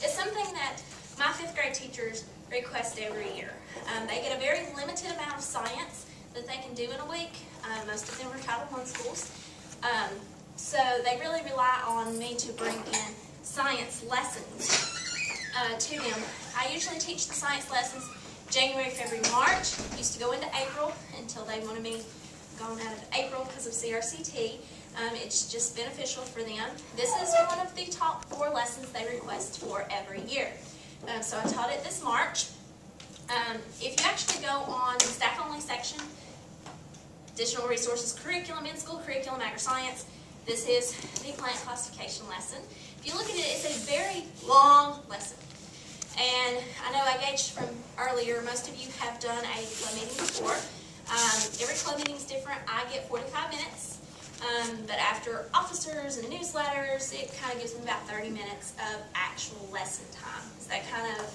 It's something that my 5th grade teachers request every year. They get a very limited amount of science that they can do in a week. Most of them are Title I schools. So they really rely on me to bring in science lessons to them. I usually teach the science lessons January, February, March. Used to go into April until they wanted me gone out of April because of CRCT. It's just beneficial for them. This is one of the top 4 lessons they request for every year. So I taught it this March. If you actually go on the staff-only section, additional resources, curriculum, in-school curriculum, agri-science, this is the plant classification lesson. If you look at it, it's a very long lesson. And I know I gauged from earlier, most of you have done a club meeting before. Every club meeting is different. I get 45 minutes. But after officers and newsletters, it kind of gives me about 30 minutes of actual lesson time. Is that kind of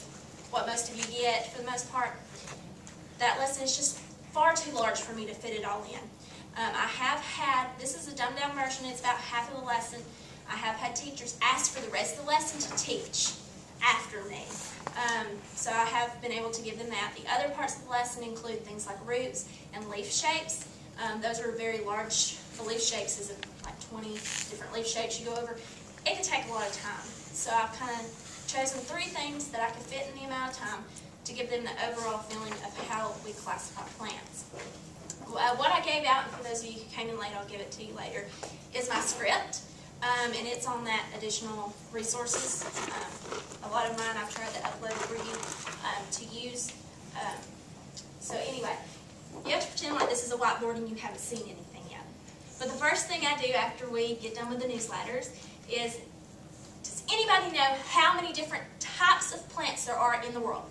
what most of you get for the most part? That lesson is just far too large for me to fit it all in. I have had, this is a dumbed down version, it's about half of the lesson. I have had teachers ask for the rest of the lesson to teach after me. So I have been able to give them that. The other parts of the lesson include things like roots and leaf shapes. Those are very large. The leaf shapes is like 20 different leaf shapes you go over. It can take a lot of time. So I've kind of chosen 3 things that I could fit in the amount of time to give them the overall feeling of how we classify plants. What I gave out, and for those of you who came in late, I'll give it to you later, is my script. And it's on that additional resources. A lot of mine I've tried to upload for you to use. So anyway, you have to pretend like this is a whiteboard and you haven't seen anything yet. But the first thing I do after we get done with the newsletters is, does anybody know how many different types of plants there are in the world?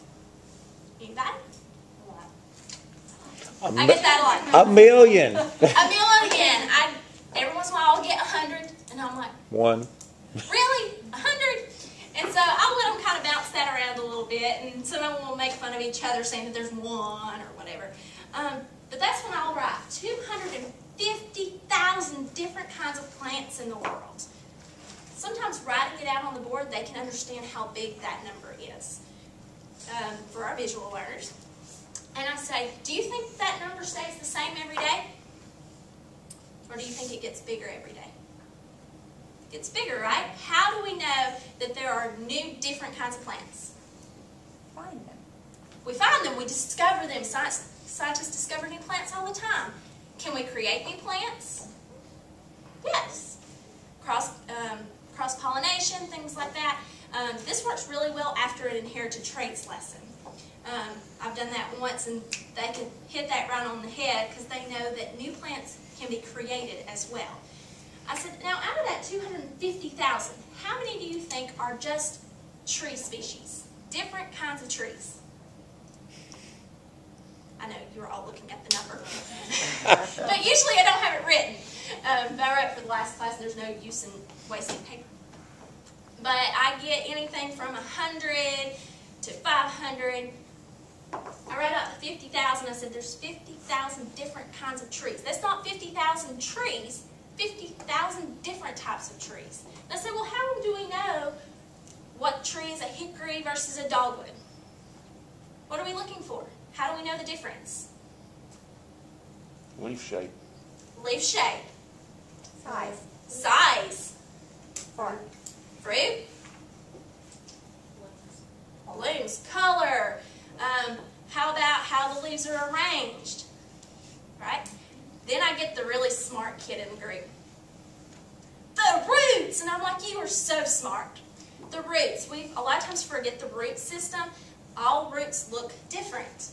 Anybody? I get that a lot. A million. A million. Every once in a while I'll get 100, and I'm like, 1. Really? 100? And so I'll let them kind of bounce that around a little bit, and some of them will make fun of each other saying that there's 1 or whatever. But that's when I'll write 250,000 different kinds of plants in the world. Sometimes writing it out on the board, they can understand how big that number is for our visual learners. And I say, do you think that number stays the same every day? Or do you think it gets bigger every day? It gets bigger, right? How do we know that there are new, different kinds of plants? Find them. We find them. We discover them. Scientists discover new plants all the time. Can we create new plants? Yes. Cross-pollination, things like that. This works really well after an inherited traits lesson. I've done that once, and they can hit that right on the head because they know that new plants can be created as well. I said, now out of that 250,000, how many do you think are just tree species? Different kinds of trees. I know you're all looking at the number. But usually I don't have it written. But I wrote for the last class, and there's no use in wasting paper. But I get anything from 100 to 500. I wrote out the 50,000. I said there's 50,000 different kinds of trees. That's not 50,000 trees, 50,000 different types of trees. And I said, well, how do we know what tree is a hickory versus a dogwood? What are we looking for? How do we know the difference? Leaf shape. Leaf shape. Size. Size. Fruit. Fruit. Blooms. Color. How about how the leaves are arranged? Right? Then I get the really smart kid in the group. The roots! And I'm like, you are so smart. The roots. We a lot of times forget the root system. All roots look different.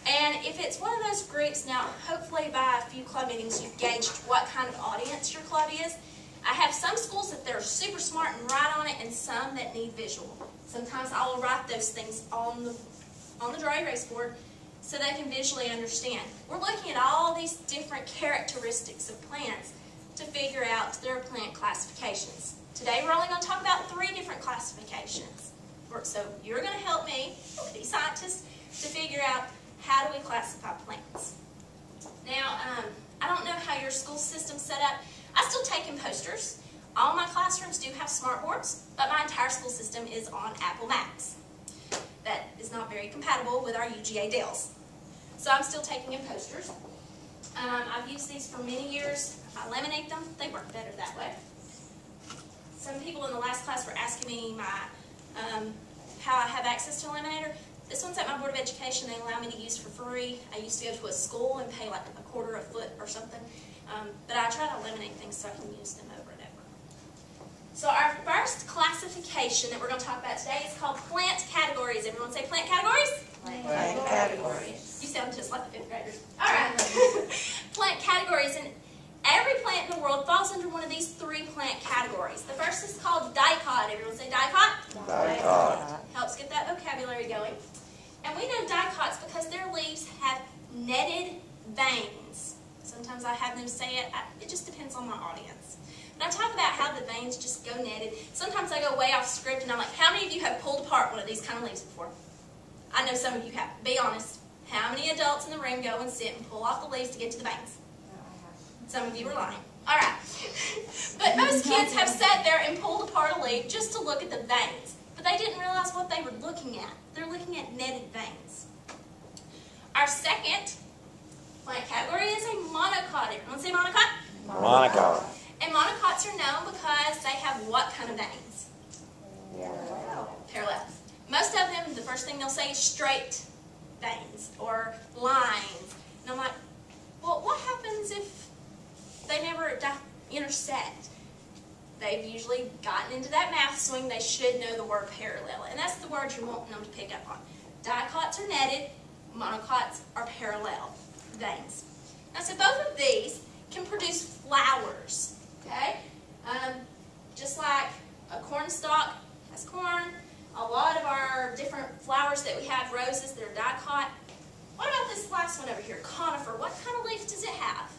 And if it's one of those groups, now hopefully by a few club meetings you've gauged what kind of audience your club is. I have some schools that they're super smart and write on it, and some that need visual. Sometimes I will write those things on the dry erase board so they can visually understand. We're looking at all these different characteristics of plants to figure out their plant classifications. Today we're only going to talk about 3 different classifications. So you're going to help me, be scientists, to figure out how do we classify plants. Now, I don't know how your school system's set up. I still take in posters. All my classrooms do have smart boards, but my entire school system is on Apple Macs. That is not very compatible with our UGA Dells. So I'm still taking in posters. I've used these for many years. I laminate them. They work better that way. Some people in the last class were asking me how I have access to a laminator. This one's at my Board of Education. They allow me to use for free. I used to go to a school and pay like $1/4 a foot or something. But I try to laminate things so I can use them over and over. So our first classification that we're going to talk about today is called plant categories. Everyone say plant categories? Plant categories. You sound just like the 5th graders. All right. Plant categories. And every plant in the world falls under one of these 3 plant categories. The first is called dicot. Everyone say dicot? Dicot. Helps get that vocabulary going. And we know dicots because their leaves have netted veins. Sometimes I have them say it. It just depends on my audience. But I talk about how the veins just go netted. Sometimes I go way off script and I'm like, how many of you have pulled apart one of these kind of leaves before? I know some of you have. Be honest. How many adults in the room go and sit and pull off the leaves to get to the veins? Some of you are lying. All right. But most kids have sat there and pulled apart a leaf just to look at the veins. But they didn't realize what they were looking at. They're looking at netted veins. Our second plant category is a monocot. Everyone say monocot? Monocot. And monocots are known because they have what kind of veins? Parallel. Most of them, the first thing they'll say is straight veins or lines. And I'm like, well, what happens if they never intersect? They've usually gotten into that math swing. They should know the word parallel. And that's the word you're wanting them to pick up on. Dicots are netted. Monocots are parallel veins. Now, so both of these can produce flowers. Okay? Just like a corn stalk has corn. A lot of our different flowers that we have, roses, that are dicot. What about this last one over here, conifer? What kind of leaf does it have?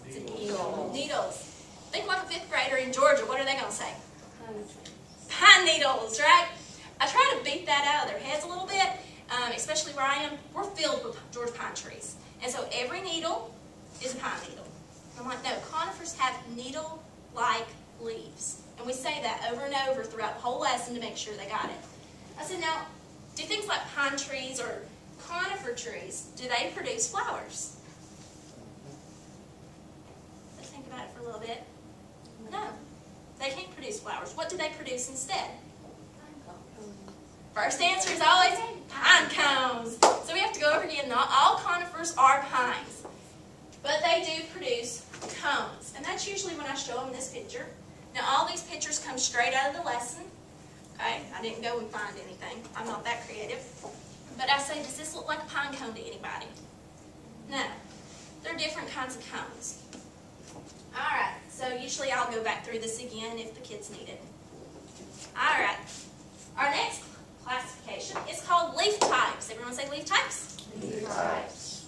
It's a needle. Needles. Think like a 5th grader in Georgia. What are they going to say? Pine needles, right? I try to beat that out of their heads a little bit, especially where I am. We're filled with Georgia pine trees. And so every needle is a pine needle. I'm like, no, conifers have needle-like leaves. And we say that over and over throughout the whole lesson to make sure they got it. I said, now, do things like pine trees or conifer trees, do they produce flowers? Let's think about it for a little bit. No, they can't produce flowers. What do they produce instead? First answer is always pine cones. So we have to go over again. Not all conifers are pines, but they do produce cones. And that's usually when I show them this picture. Now all these pictures come straight out of the lesson. Okay, I didn't go and find anything. I'm not that creative. But I say, does this look like a pine cone to anybody? No. They're different kinds of cones. Alright, so usually I'll go back through this again if the kids need it. Alright, our next classification is called leaf types. Everyone say leaf types? Leaf types.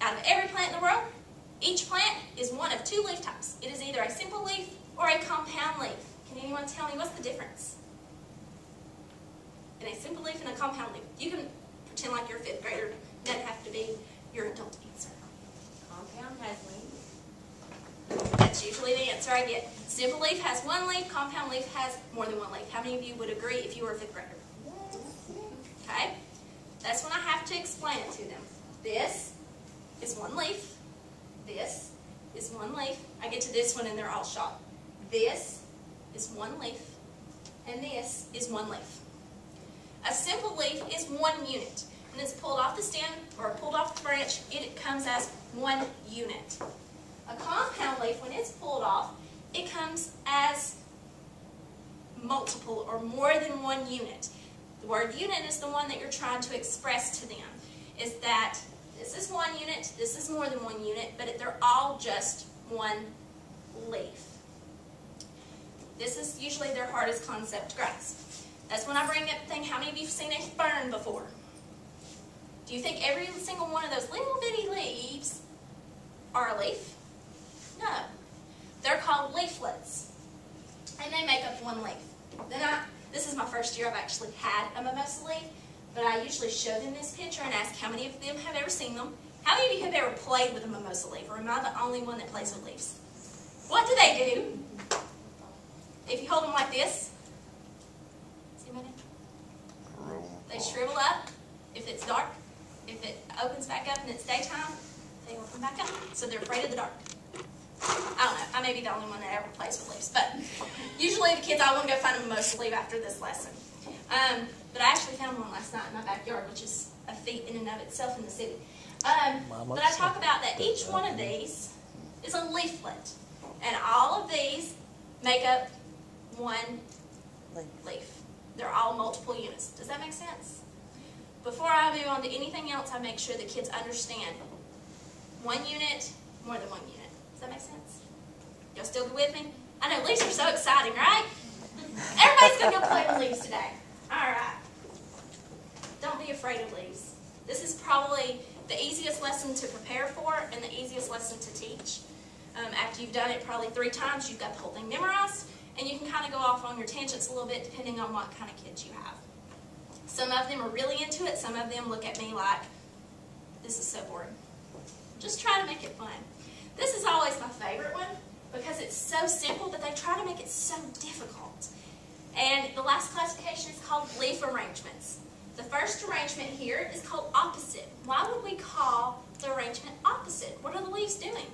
Out of every plant in the world, each plant is one of 2 leaf types. It is either a simple leaf or a compound leaf. Can anyone tell me what's the difference in a simple leaf and a compound leaf? You can pretend like you're a 5th grader. It doesn't have to be your adult answer. Compound has leaves. That's usually the answer I get. Simple leaf has 1 leaf. Compound leaf has more than 1 leaf. How many of you would agree if you were a 5th grader? Okay? That's when I have to explain it to them. This is 1 leaf. This is 1 leaf. I get to this one and they're all shocked. This is 1 leaf. And this is 1 leaf. A simple leaf is 1 unit. When it's pulled off the stem or pulled off the branch, it comes as 1 unit. A compound leaf, when it's pulled off, it comes as multiple or more than 1 unit. The word unit is the one that you're trying to express to them. Is that this is 1 unit, this is more than 1 unit, but they're all just 1 leaf. This is usually their hardest concept to grasp. That's when I bring up the thing, how many of you have seen a fern before? Do you think every single one of those little bitty leaves are a leaf? No. They're called leaflets. And they make up 1 leaf. This is my first year I've actually had a mimosa leaf, but I usually show them this picture and ask how many of them have ever seen them. How many of you have ever played with a mimosa leaf, or am I the only one that plays with leaves? What do they do? If you hold them like this, see what I did? They shrivel up if it's dark. If it opens back up and it's daytime, they open back up. So they're afraid of the dark. I don't know. I may be the only one that ever plays with leaves. But usually the kids, I want to go find them most leave after this lesson. But I actually found one last night in my backyard, which is a feat in and of itself in the city. But I talk about that each one of these is a leaflet. And all of these make up one leaf. They're all multiple units. Does that make sense? Before I move on to anything else, I make sure the kids understand one unit, more than one unit. Does that make sense? Y'all still with me? I know leaves are so exciting, right? Everybody's going to go play with leaves today. All right. Don't be afraid of leaves. This is probably the easiest lesson to prepare for and the easiest lesson to teach. After you've done it probably 3 times, you've got the whole thing memorized, and you can kind of go off on your tangents a little bit depending on what kind of kids you have. Some of them are really into it. Some of them look at me like, this is so boring. Just try to make it fun. This is always my favorite one because it's so simple, but they try to make it so difficult. And the last classification is called leaf arrangements. The first arrangement here is called opposite. Why would we call the arrangement opposite? What are the leaves doing?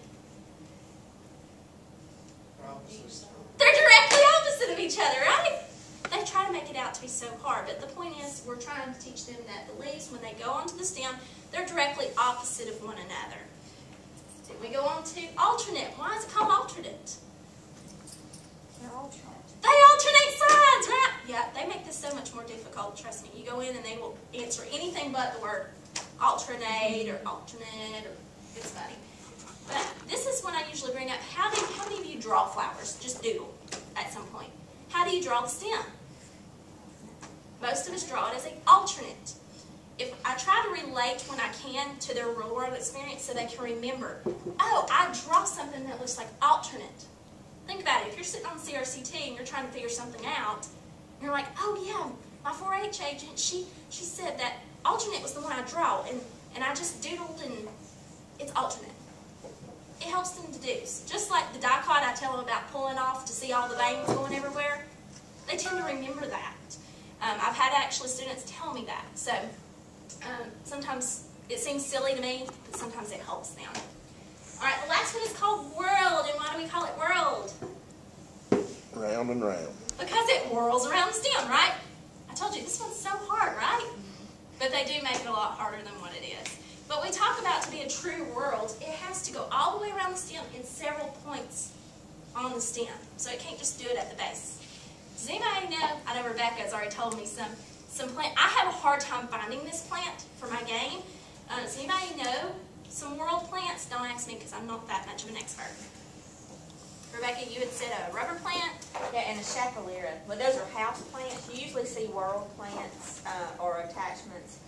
They're directly opposite of each other, right? They try to make it out to be so hard, but the point is we're trying to teach them that the leaves, when they go onto the stem, they're directly opposite of one another. Then we go on to alternate. Why is it called alternate? They're alternate. They alternate sides, right? Yeah, they make this so much more difficult, trust me. You go in and they will answer anything but the word alternate or alternate, or it's funny. But this is one I usually bring up. How many of you draw flowers? Just doodle at some point. How do you draw the stem? Most of us draw it as an alternate. If I try to relate when I can to their real world experience so they can remember, oh, I draw something that looks like alternate. Think about it. If you're sitting on CRCT and you're trying to figure something out, you're like, oh yeah, my 4-H agent, she said that alternate was the one I draw, and I just doodled and it's alternate. It helps them deduce. Just like the dicot I tell them about pulling off to see all the veins going everywhere, they tend to remember that. I've had actually students tell me that. So sometimes it seems silly to me, but sometimes it helps them. All right, the last one is called world, and why do we call it world? Round and round. Because it whirls around the stem, right? I told you, this one's so hard, right? But they do make it a lot harder than what it is. But we talk about to be a true world, it has to go all the way around the stem in several points on the stem. So it can't just do it at the base. Does anybody know? I know Rebecca has already told me some plant. I have a hard time finding this plant for my game. Does anybody know some world plants? Don't ask me because I'm not that much of an expert. Rebecca, you had said a rubber plant? Yeah, and a chapelera. Well, those are house plants. You usually see world plants or attachments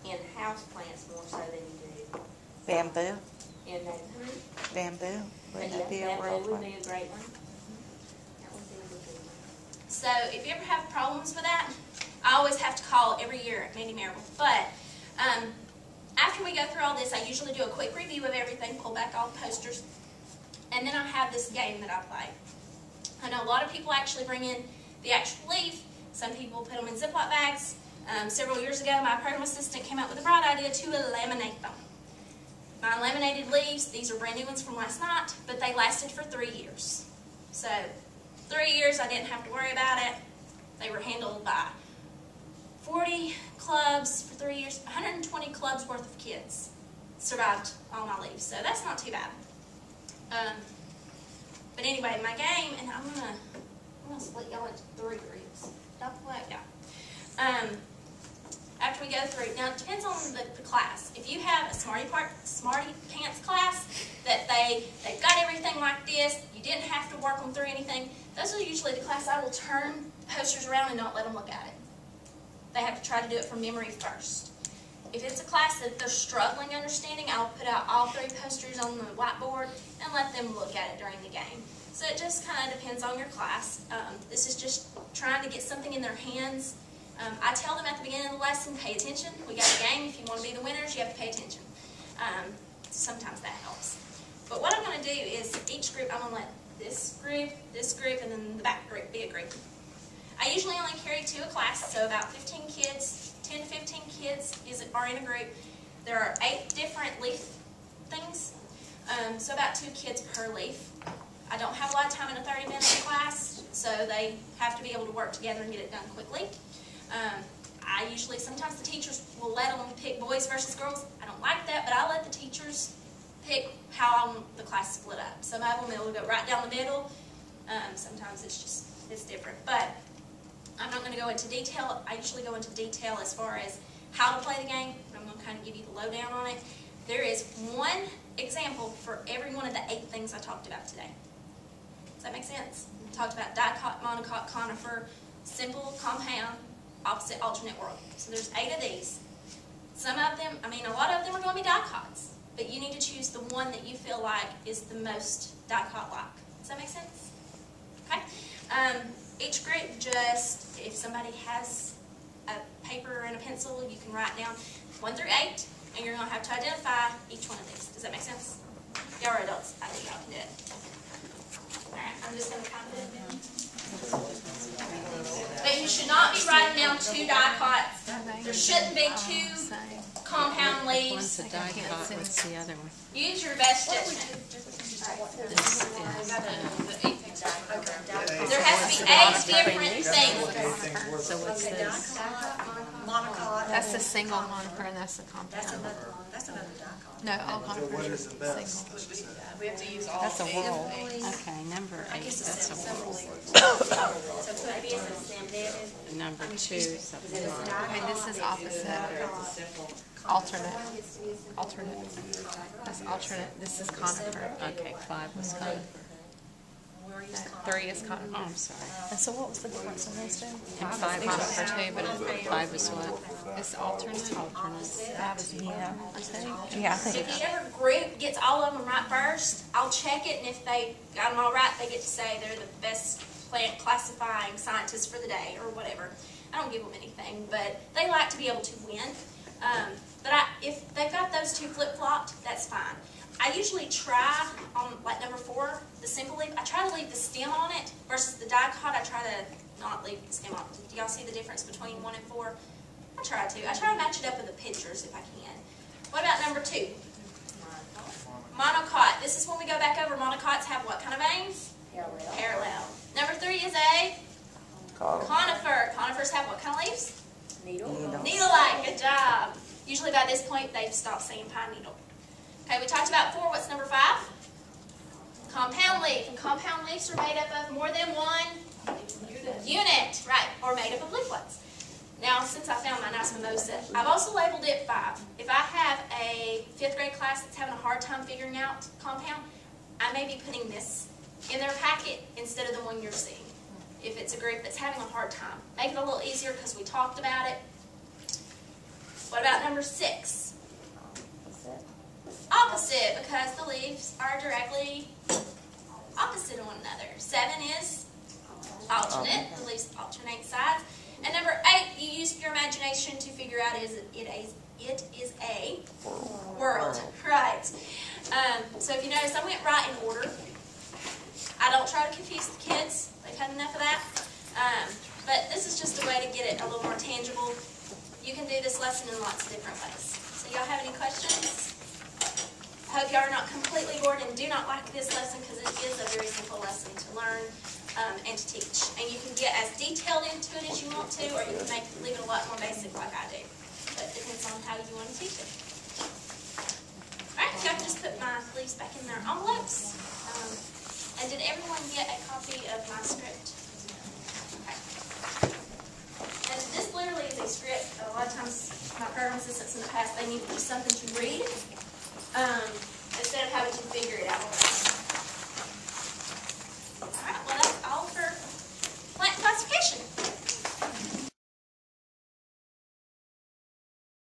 in house plants more so than you do Bamboo. in neighborhood. Bamboo. But Wouldn't yeah, it be a that world would one? be a great one. That would be a good one. So if you ever have problems with that, I always have to call every year at Mandy Marable. But after we go through all this, I usually do a quick review of everything, pull back all the posters, and then I have this game that I play. I know a lot of people actually bring in the actual leaf. Some people put them in Ziploc bags. Several years ago, my program assistant came up with a bright idea to laminate them. My laminated leaves, these are brand new ones from last night, but they lasted for 3 years. So 3 years, I didn't have to worry about it. They were handled by 40 clubs for 3 years. 120 clubs worth of kids survived all my leaves, so that's not too bad. But anyway, my game, and I'm gonna split y'all into 3 groups. Stop the way, yeah. After we go through, now it depends on the class. If you have a Smarty Pants class that they've got everything like this, you didn't have to work them through anything, those are usually the class I will turn posters around and not let them look at it. They have to try to do it from memory first. If it's a class that they're struggling understanding, I'll put out all 3 posters on the whiteboard and let them look at it during the game. So it just kind of depends on your class. This is just trying to get something in their hands. I tell them at the beginning of the lesson, pay attention. We got a game. If you want to be the winners, you have to pay attention. Sometimes that helps. But what I'm going to going to do is each group, I'm going to let this group, and then the back group be a group. I usually only carry 2 a class, so about 15 kids, 10 to 15 kids are in a group. There are 8 different leaf things, so about 2 kids per leaf. I don't have a lot of time in a 30-minute class, so they have to be able to work together and get it done quickly. Sometimes the teachers will let them pick boys versus girls. I don't like that, but I let the teachers pick how I want the class split up. Some of them will go right down the middle. Sometimes it's different. But I'm not going to go into detail. I usually go into detail as far as how to play the game. I'm going to kind of give you the lowdown on it. There is one example for every one of the 8 things I talked about today. Does that make sense? We talked about dicot, monocot, conifer, simple, compound, opposite, alternate, world. So there's 8 of these. Some of them, a lot of them are going to be dicots, but you need to choose the one that you feel like is the most dicot-like. Does that make sense? Okay. Each group if somebody has a paper and a pencil, you can write down 1 through 8, and you're going to have to identify each one of these. Does that make sense? Y'all are adults. I think y'all can do it. Alright, I'm just going to count it down. But you should not be writing down 2 dicots. There shouldn't be 2 compound leaves. One's a dicot, what's the other one? Use your best judgment. This is, There has to be 8 different things. so what's this? Monocot. That's the single conifer and that's the compound. That's another dicot. No, all conifers are single. We have to use all That's a 8 whirl. of these. Okay, number 8, that's a whirl. So maybe it's a sim. Number 2 is a whirl. Okay, this is opposite. Alternate. That's alternate. This is conifer. Okay, 5 was conifer. Where is No, 3 is Oh, conifer. I'm sorry. And so what was the difference in those two? And 5 was Conifer too, but it's 5 was what? it's alternate. Alternate. That was I think. Yeah, I think. If whichever group gets all of them right first, I'll check it, and if they got them all right, they get to say they're the best plant classifying scientists for the day or whatever. I don't give them anything, but they like to be able to win. But if they've got those 2 flip-flopped, that's fine. I usually try on like number 4, the simple leaf, I try to leave the stem on it versus the dicot. I try to not leave the stem on it. Do y'all see the difference between 1 and 4? I try to. I try to match it up with the pictures if I can. What about number 2? Monocot. This is when we go back over. Monocots have what kind of veins? Parallel. Number 3 is a conifer. Conifers have what kind of leaves? Needle-like. Good job. Usually by this point they've stopped saying pine needle. Okay, we talked about 4. What's number 5? Compound leaf. And compound leaves are made up of more than one unit, right, or made up of leaflets. Now, since I found my nice mimosa, I've also labeled it 5. If I have a 5th grade class that's having a hard time figuring out compound, I may be putting this in their packet instead of the one you're seeing. If it's a group that's having a hard time. Make it a little easier because we talked about it. What about number 6? Opposite, because the leaves are directly opposite of one another. 7 is alternate. The leaves alternate sides. And number 8, you use your imagination to figure out it is a world. Right. So if you notice, I went right in order. I don't try to confuse the kids. They've had enough of that. But this is just a way to get it a little more tangible. You can do this lesson in lots of different ways. So y'all have any questions? I hope y'all are not completely bored and do not like this lesson because it is a very simple lesson to learn and to teach. And you can get as detailed into it as you want to, or you can leave it a lot more basic like I do. But it depends on how you want to teach it. Alright, so I can just put my leaves back in their envelopes. And did everyone get a copy of my script? Okay. And this literally is a script. A lot of times my program assistants in the past, they need something